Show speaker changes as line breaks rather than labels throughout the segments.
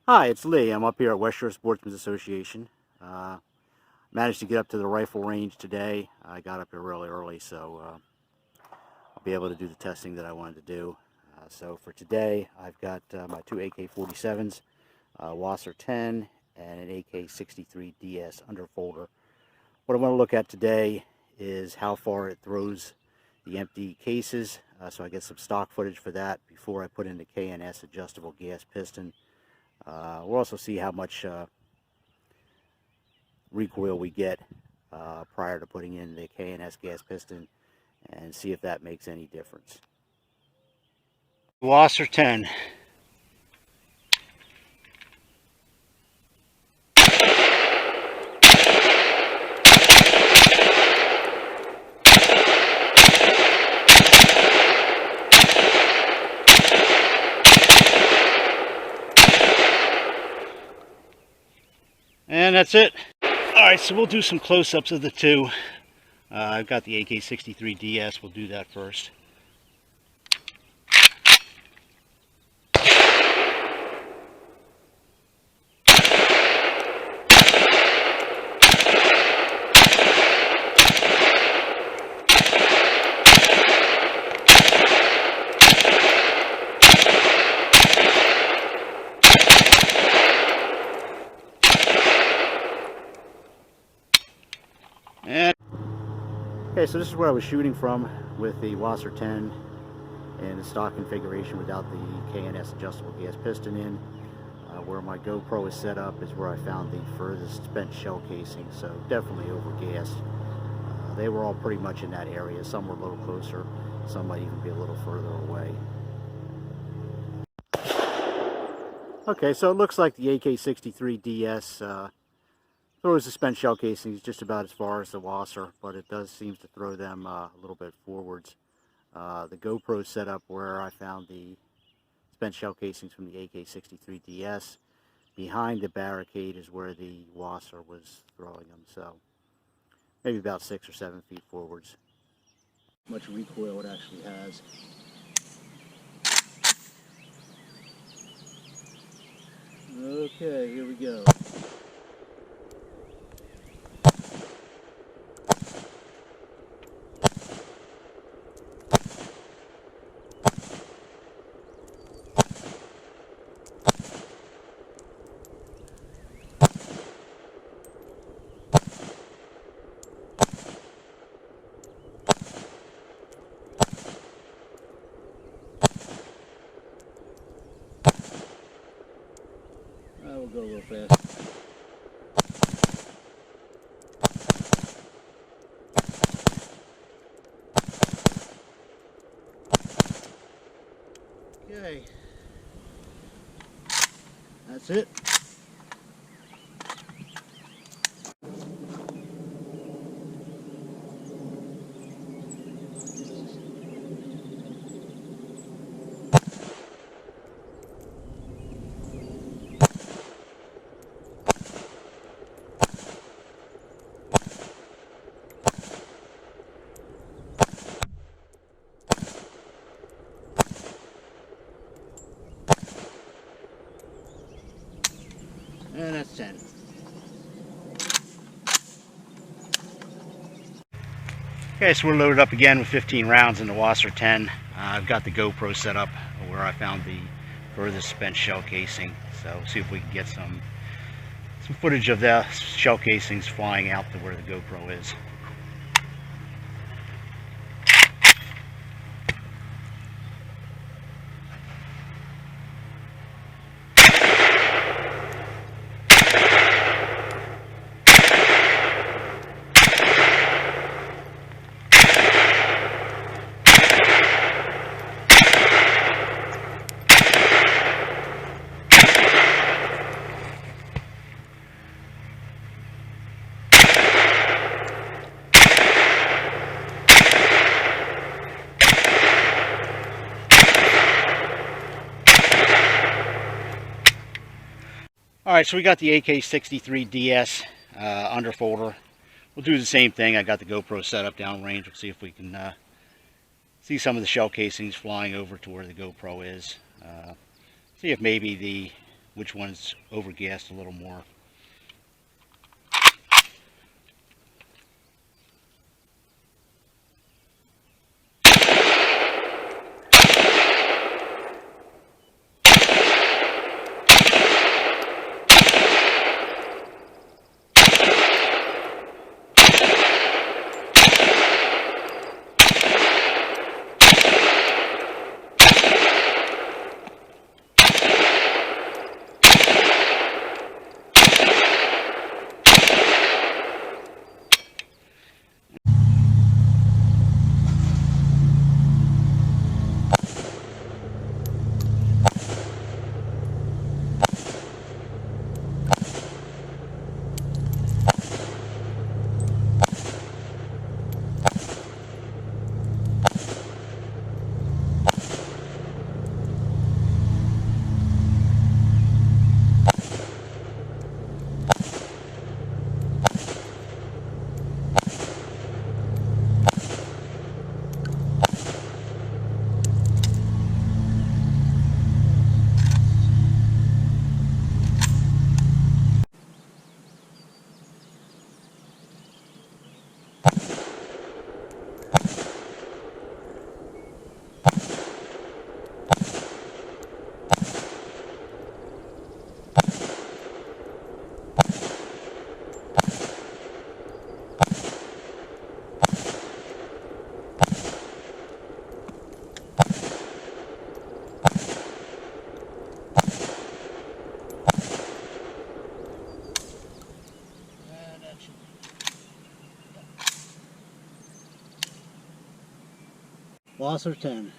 Hi, it's Lee. I'm up here at West Shore Sportsman's Association. Managed to get up to the rifle range today. I got up here really early, so I'll be able to do the testing that I wanted to do. So for today, I've got my two AK-47s, WASR 10, and an AK63DS underfolder. What I want to look at today is how far it throws the empty cases, so I get some stock footage for that before I put in the K&S adjustable gas piston. We'll also see how much recoil we get prior to putting in the K&S gas piston and see if that makes any difference. WASR 10. And that's it. Alright, so we'll do some close-ups of the two. I've got the AK63DS. We'll do that first. Okay, so this is where I was shooting from with the WASR 10 in the stock configuration without the K&S adjustable gas piston in. Where my GoPro is set up is where I found the furthest spent shell casing, so definitely over-gassed. They were all pretty much in that area. Some were a little closer, some might even be a little further away. Okay, so it looks like the AK63DS throws the spent shell casings just about as far as the WASR, but it does seem to throw them a little bit forwards. The GoPro set up where I found the spent shell casings from the AK-63DS. Behind the barricade is where the WASR was throwing them, so maybe about 6 or 7 feet forwards. How much recoil it actually has. Okay, here we go. We'll go a little fast. Okay, that's it. And that's 10. Okay, so we're loaded up again with 15 rounds in the WASR 10. I've got the GoPro set up where I found the furthest spent shell casing. So see if we can get some footage of the shell casings flying out to where the GoPro is. Alright, so we got the AK63DS underfolder. We'll do the same thing. I got the GoPro set up downrange. We'll see if we can see some of the shell casings flying over to where the GoPro is. See if maybe the which one's overgassed a little more. WASR 10.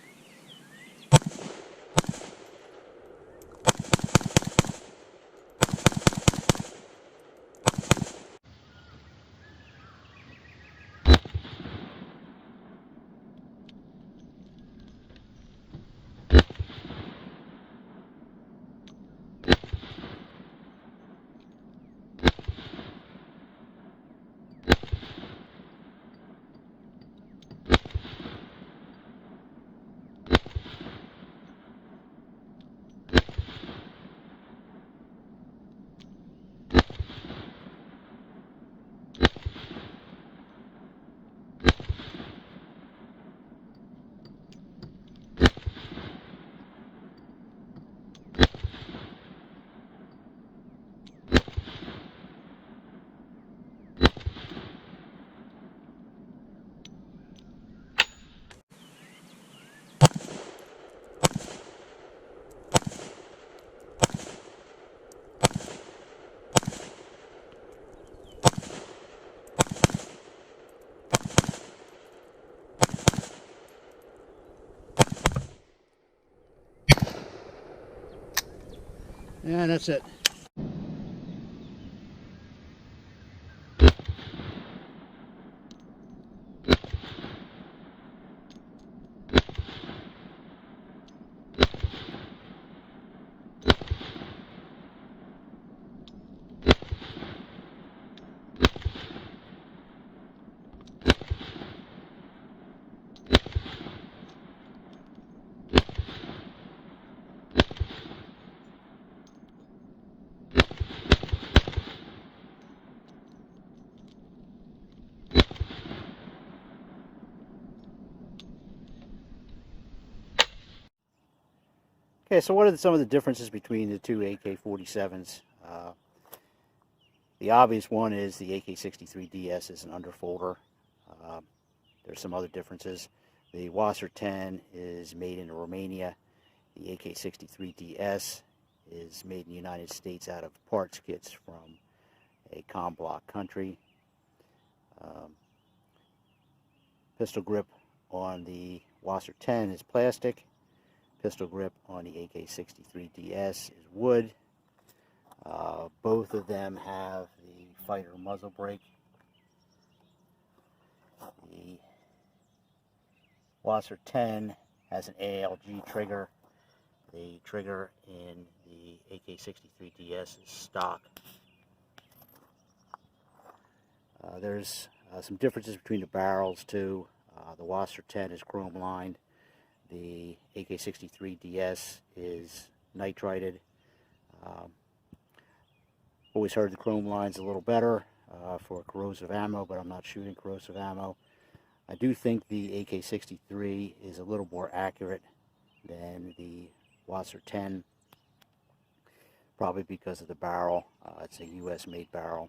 And that's it. Okay, so what are some of the differences between the two AK-47s? The obvious one is the AK-63DS is an underfolder. There's some other differences. The WASR 10 is made in Romania. The AK-63DS is made in the United States out of parts kits from a COM block country. Pistol grip on the WASR 10 is plastic. Pistol grip on the AK-63DS is wood. Both of them have the fighter muzzle brake. The WASR 10 has an ALG trigger. The trigger in the AK-63DS is stock. There's some differences between the barrels too. The WASR 10 is chrome lined. The AK-63DS is nitrited. Always heard the chrome line's a little better for corrosive ammo, but I'm not shooting corrosive ammo. I do think the AK-63 is a little more accurate than the WASR 10, probably because of the barrel. It's a US made barrel.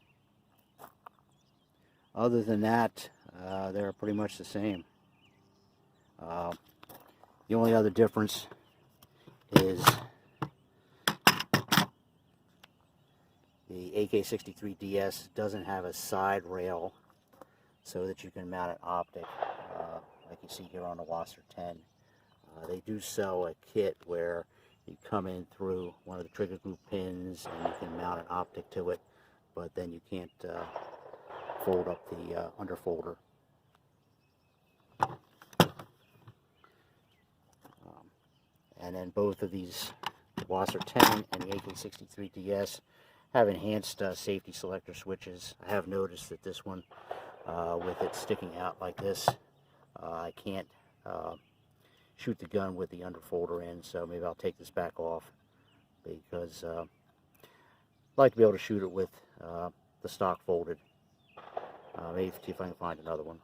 Other than that, they're pretty much the same. The only other difference is the AK-63DS doesn't have a side rail so that you can mount an optic like you see here on the WASR 10. They do sell a kit where you come in through one of the trigger group pins and you can mount an optic to it, but then you can't fold up the underfolder. And then both of these, the WASR 10 and the AK-63DS, have enhanced safety selector switches. I have noticed that this one, with it sticking out like this, I can't shoot the gun with the underfolder in, so maybe I'll take this back off, because I'd like to be able to shoot it with the stock folded. Maybe see if I can find another one.